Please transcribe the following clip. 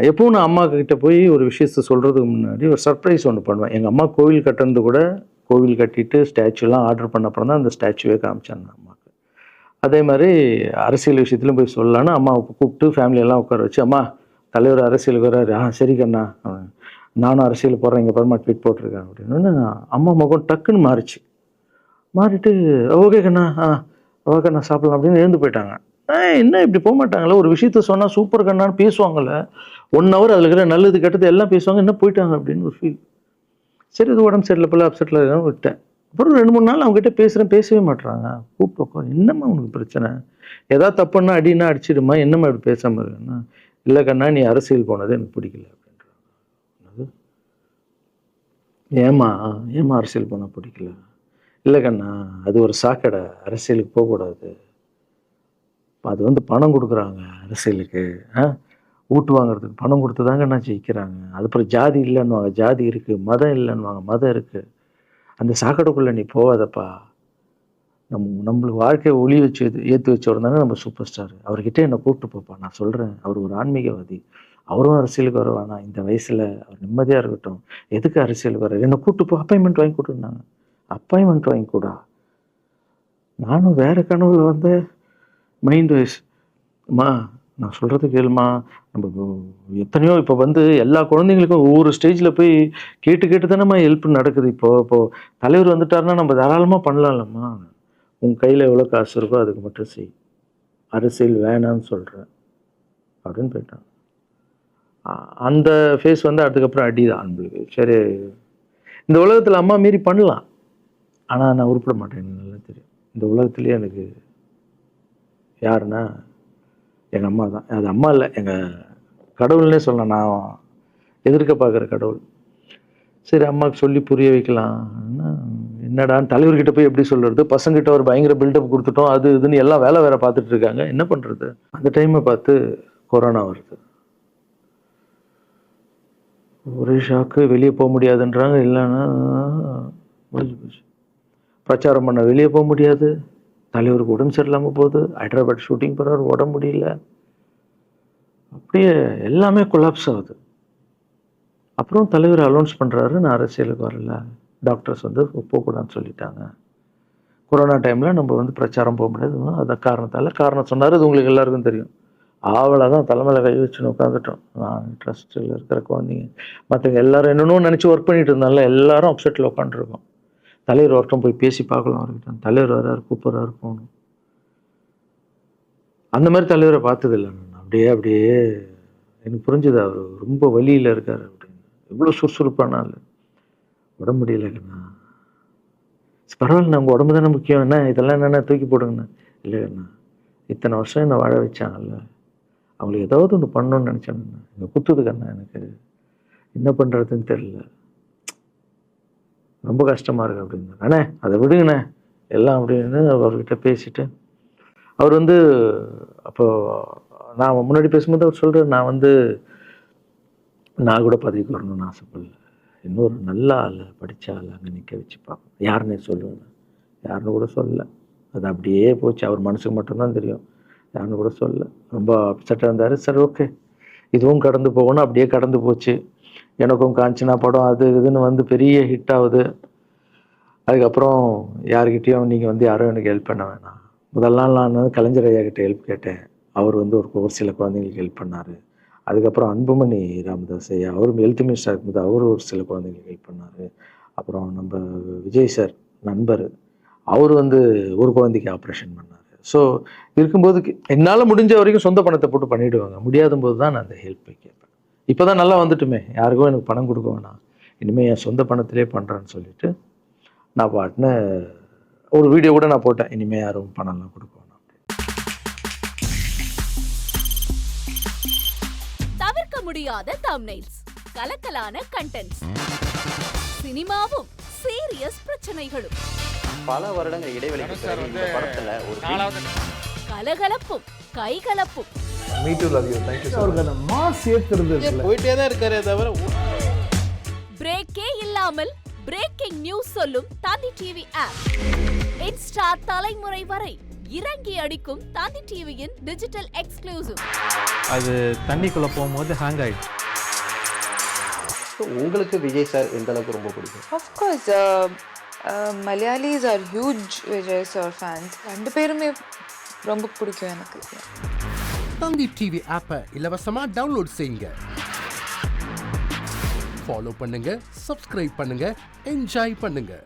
எப்பவும் நான் அம்மா கிட்ட போய் ஒரு விஷயத்த சொல்கிறதுக்கு முன்னாடி ஒரு சர்ப்ரைஸ் ஒன்று பண்ணுவேன். எங்கள் அம்மா கோவில் கட்டுறது கூட கோவில் கட்டிட்டு ஸ்டாச்சுலாம் ஆர்டர் பண்ண அப்புறம் தான் அந்த ஸ்டாச்சுவே காமிச்சாங்க அம்மாவுக்கு. அதே மாதிரி அரசியல் விஷயத்துலையும் போய் சொல்லலான்னு அம்மாவை கூப்பிட்டு ஃபேமிலியெல்லாம் உட்கார வச்சு, அம்மா தலைவர் அரசியலுக்கு வர்றாரு, சரி கண்ணா, நானும் அரசியல் போடுறேன், இங்கே பாருமா ட்வீட் போட்டிருக்கேன் அப்படின்னு அம்மா முகம் டக்குன்னு மாறிச்சு. மாறிட்டு ஓகே கண்ணா, ஓகே கண்ணா சாப்பிடலாம் அப்படின்னு எழுந்து போயிட்டாங்க. என்ன இப்படி போக மாட்டாங்களே, ஒரு விஷயத்த சொன்னால் சூப்பர் கண்ணான்னு பேசுவாங்கள்ல, 1 ஹவர் அதில் இருக்கிற நல்லது கெட்டது எல்லாம் பேசுவாங்க, என்ன போயிட்டாங்க அப்படின்னு ஒரு ஃபீல். சரி இது உடம்பு சரியில்லை போல அப்செட்டில் இருக்கான்னு விட்டேன். அப்புறம் 2-3 நாள் அவங்ககிட்ட பேசுகிறேன், பேசவே மாட்டுறாங்க. கூப்பிட்டு உட்காந்து, என்னம்மா உனக்கு பிரச்சனை, ஏதாவது தப்புன்னா அடின்னா அடிச்சிடுமா, என்னம்மா இப்படி பேசாமல் இருக்குன்னா, இல்லை கண்ணா நீ அரசியல் போனது எனக்கு பிடிக்கல அப்படின்றாங்க. ஏம்மா அரசியல் போனால் பிடிக்கல? இல்லை கண்ணா அது ஒரு சாக்கடை, அரசியலுக்கு போகக்கூடாது, அது வந்து பணம் கொடுக்குறாங்க அரசியலுக்கு, ஓட்டு வாங்குறதுக்கு பணம் கொடுத்து தாங்க நான் ஜெயிக்கிறாங்க, அதுக்கப்புறம் ஜாதி இல்லைன்னுவாங்க, ஜாதி இருக்குது, மதம் இல்லைன்னுவாங்க, மதம் இருக்குது, அந்த சாக்கடைக்குள்ளே நீ போகாதப்பா, நம்மளுக்கு வாழ்க்கையை ஒளி வச்சு ஏற்றி வச்சவர் தானே நம்ம சூப்பர் ஸ்டார், அவர்கிட்ட என்னை கூப்பிட்டு போப்பா, நான் சொல்கிறேன், அவர் ஒரு ஆன்மீகவாதி, அவரும் அரசியலுக்கு வர வேணாம், இந்த வயசில் அவர் நிம்மதியாக இருக்கட்டும், எதுக்கு அரசியலுக்கு வர, என்னை கூப்பிட்டு போ, அப்பாயின்மெண்ட் வாங்கி கொடுத்துருந்தாங்க. அப்பாயின்மெண்ட் வாங்கி கூடா, நானும் வேறு கனவுல வந்து மைண்ட் வைஸ், அம்மா நான் சொல்கிறது கேளுமா, நம்ம எத்தனையோ இப்போ வந்து எல்லா குழந்தைங்களுக்கும் ஒவ்வொரு ஸ்டேஜில் போய் கேட்டு தானேம்மா ஹெல்ப் நடக்குது. இப்போது தலைவர் வந்துட்டாருன்னா நம்ம தாராளமாக பண்ணலாம்லம்மா, உன் கையில் எவ்வளோ காசு இருக்கோ அதுக்கு மட்டும் செய், அரசியல் வேணான்னு சொல்கிறேன் அப்படின்னு போயிட்டான். அந்த ஃபேஸ் வந்து அதுக்கப்புறம் அடிதான் நம்மளுக்கு. சரி இந்த உலகத்தில் அம்மா மீறி பண்ணலாம், ஆனால் நான் உருப்பிட மாட்டேன், எனக்கு நல்லா தெரியும். இந்த உலகத்துலேயே எனக்கு யாருன்னா எங்கள் அம்மா தான். அது அம்மா இல்லை, எங்கள் கடவுள்னே சொல்லலாம், நான் எதிர்க்க பார்க்குற கடவுள். சரி அம்மாவுக்கு சொல்லி புரிய வைக்கலாம், என்னடான்னு தலைவர்கிட்ட போய் எப்படி சொல்கிறது, பசங்கிட்ட ஒரு பயங்கர பில்டப் கொடுத்துட்டோம், அது இதுன்னு எல்லாம் வேலை பார்த்துட்டு இருக்காங்க, என்ன பண்ணுறது. அந்த டைமை பார்த்து கொரோனா வருது, ஒரே ஷாக்கு, வெளியே போக முடியாதுன்றாங்க, இல்லைன்னா முடிஞ்சு போச்சு, பிரச்சாரம் பண்ண வெளியே போக முடியாது, தலைவருக்கு உடம்பு சரியில்லாமல் போகுது, ஹைதராபாத் ஷூட்டிங் போகிறாரு உடம்பு முடியல, அப்படியே எல்லாமே கொலாப்ஸ் ஆகுது. அப்புறம் தலைவர் அலௌன்ஸ் பண்ணுறாரு, நான் அரசியலுக்கு வரல, டாக்டர்ஸ் வந்து போகக்கூடாதுன்னு சொல்லிட்டாங்க, கொரோனா டைமில் நம்ம வந்து பிரச்சாரம் போக முடியாது, அந்த காரணம் சொன்னார், அது உங்களுக்கு எல்லாருக்கும் தெரியும். தான் தலைமையில் கை வச்சுன்னு உட்காந்துட்டோம். நான் ட்ரஸ்ட்டில் இருக்கிற குழந்தைங்க மற்றவங்க எல்லாரும் என்னென்னோ நினச்சி ஒர்க் பண்ணிட்டு இருந்தால எல்லாரும் அப்செட்டில் உட்காந்துருக்கோம். தலைவர் ஒருத்தம் போய் பேசி பார்க்கலாம் அவர்கிட்ட, தலைவர் வர்றாரு கூப்பிட்றாரு போகணும். அந்த மாதிரி தலைவரை பார்த்ததில்லை நான். அப்படியே எனக்கு புரிஞ்சுது, அவர் ரொம்ப வலியில் இருக்கார் அப்படின்னு. எவ்வளோ சுறுசுறுப்பானால உடம்பு முடியலைங்கண்ணா, பரவாயில்ல உங்கள் உடம்பு தானே முக்கியம், என்ன இதெல்லாம் என்னென்ன தூக்கி போடுங்கண்ணா. இல்லைங்கண்ணா இத்தனை வருஷம் என்னை வாழ வச்சாங்கல்ல, அவங்களுக்கு ஏதாவது ஒன்று பண்ணணும்னு நினச்சாங்கண்ணா, இங்கே குத்துதுக்கண்ணா, எனக்கு என்ன பண்ணுறதுன்னு தெரியல, ரொம்ப கஷ்டமாக இருக்குது அப்படின்னு. அண்ணே அதை விடுங்கண்ணே எல்லாம் அப்படின்னு அவர்கிட்ட பேசிட்டு, அவர் வந்து அப்போது நான் முன்னாடி பேசும்போது அவர் சொல்கிறார், நான் கூட பதவிக்கு வரணும்னு ஆசைப்படல, இன்னொரு நல்ல ஆள் படித்த ஆள் அங்கே நிற்க வச்சு பார்ப்போம், யாருன்னே சொல்லுவேன், யாருன்னு கூட சொல்லலை, அது அப்படியே போச்சு, அவர் மனசுக்கு மட்டும்தான் தெரியும், யாருன்னு கூட சொல்லலை. ரொம்ப அப்செட்டாக இருந்தார். சரி ஓகே இதுவும் கடந்து போகணும், அப்படியே கடந்து போச்சு. எனக்கும் காஞ்சனா படம் அது இதுன்னு வந்து பெரிய ஹிட் ஆகுது. அதுக்கப்புறம் யாருக்கிட்டேயும் நீங்கள் வந்து யாரும் எனக்கு ஹெல்ப் பண்ண வேணாம். முதல் நாள் நான் வந்து கலைஞர் ஐயா கிட்ட ஹெல்ப் கேட்டேன், அவர் வந்து ஒரு சில குழந்தைங்களுக்கு ஹெல்ப் பண்ணார். அதுக்கப்புறம் அன்புமணி ராமதாஸ் ஐயா, அவரும் ஹெல்த் மினிஸ்டர் இருக்கும்போது அவர் ஒரு சில குழந்தைங்களுக்கு ஹெல்ப் பண்ணார். அப்புறம் நம்ம விஜய் சார் நண்பர், அவர் வந்து ஒரு குழந்தைக்கு ஆப்ரேஷன் பண்ணார். ஸோ இருக்கும்போது என்னால் முடிஞ்ச வரைக்கும் சொந்த பணத்தை போட்டு பண்ணிவிடுவாங்க, முடியாத போது தான் நான் அந்த ஹெல்ப்பை கேட்பேன். இப்போ தான் நல்லா வந்துட்டுமே, யாருக்கும் எனக்கு பணம் கொடுக்க வேணாம், இனிமேல் என் சொந்த பணத்திலே பண்ணுறேன்னு சொல்லிட்டு நான் பாட்டுன்னு ஒரு வீடியோ கூட நான் போட்டேன், இனிமேல் யாரும் பணம்லாம் கொடுக்க வேணாம். தவிர்க்க முடியாத தம்ப்நெயில்ஸ், கலக்கலான கண்டென்ட்ஸ், சினிமாவும் சீரியஸ் பிரச்சனைகளும், பல வருடங்கள் இடைவெளிக்கு பிறகு இந்த படத்துல ஒரு கலகலப்பும் கைகலப்பும், போயிட்டே தான் இருக்காரே தவிர பிரேக்கே இல்லாமல் பிரேக்கிங் நியூஸ் சொல்லும் தந்தி டிவி ஆப். இன்ஸ்டா தலைமுறை வரை இறங்கி அடிக்கும் தந்தி டிவியின் டிஜிட்டல் எக்ஸ்க்ளூசிவ். அது தண்ணிக்குள்ளே போகும்போது ஹேங் ஆயிடுச்சு. உங்களுக்கு விஜய் சார் எந்த அளவுக்கு ரொம்ப பிடிக்கும்? Of course, Malayalis are huge Vijay sir fans. ரெண்டு பேருமே ரொம்ப பிடிக்கும் எனக்கு. தந்தி டிவி ஆப்பை இலவசமா டவுன்லோட் செய்யுங்க. ஃபாலோ பண்ணுங்க, சப்ஸ்கிரைப் பண்ணுங்க, என்ஜாய் பண்ணுங்க.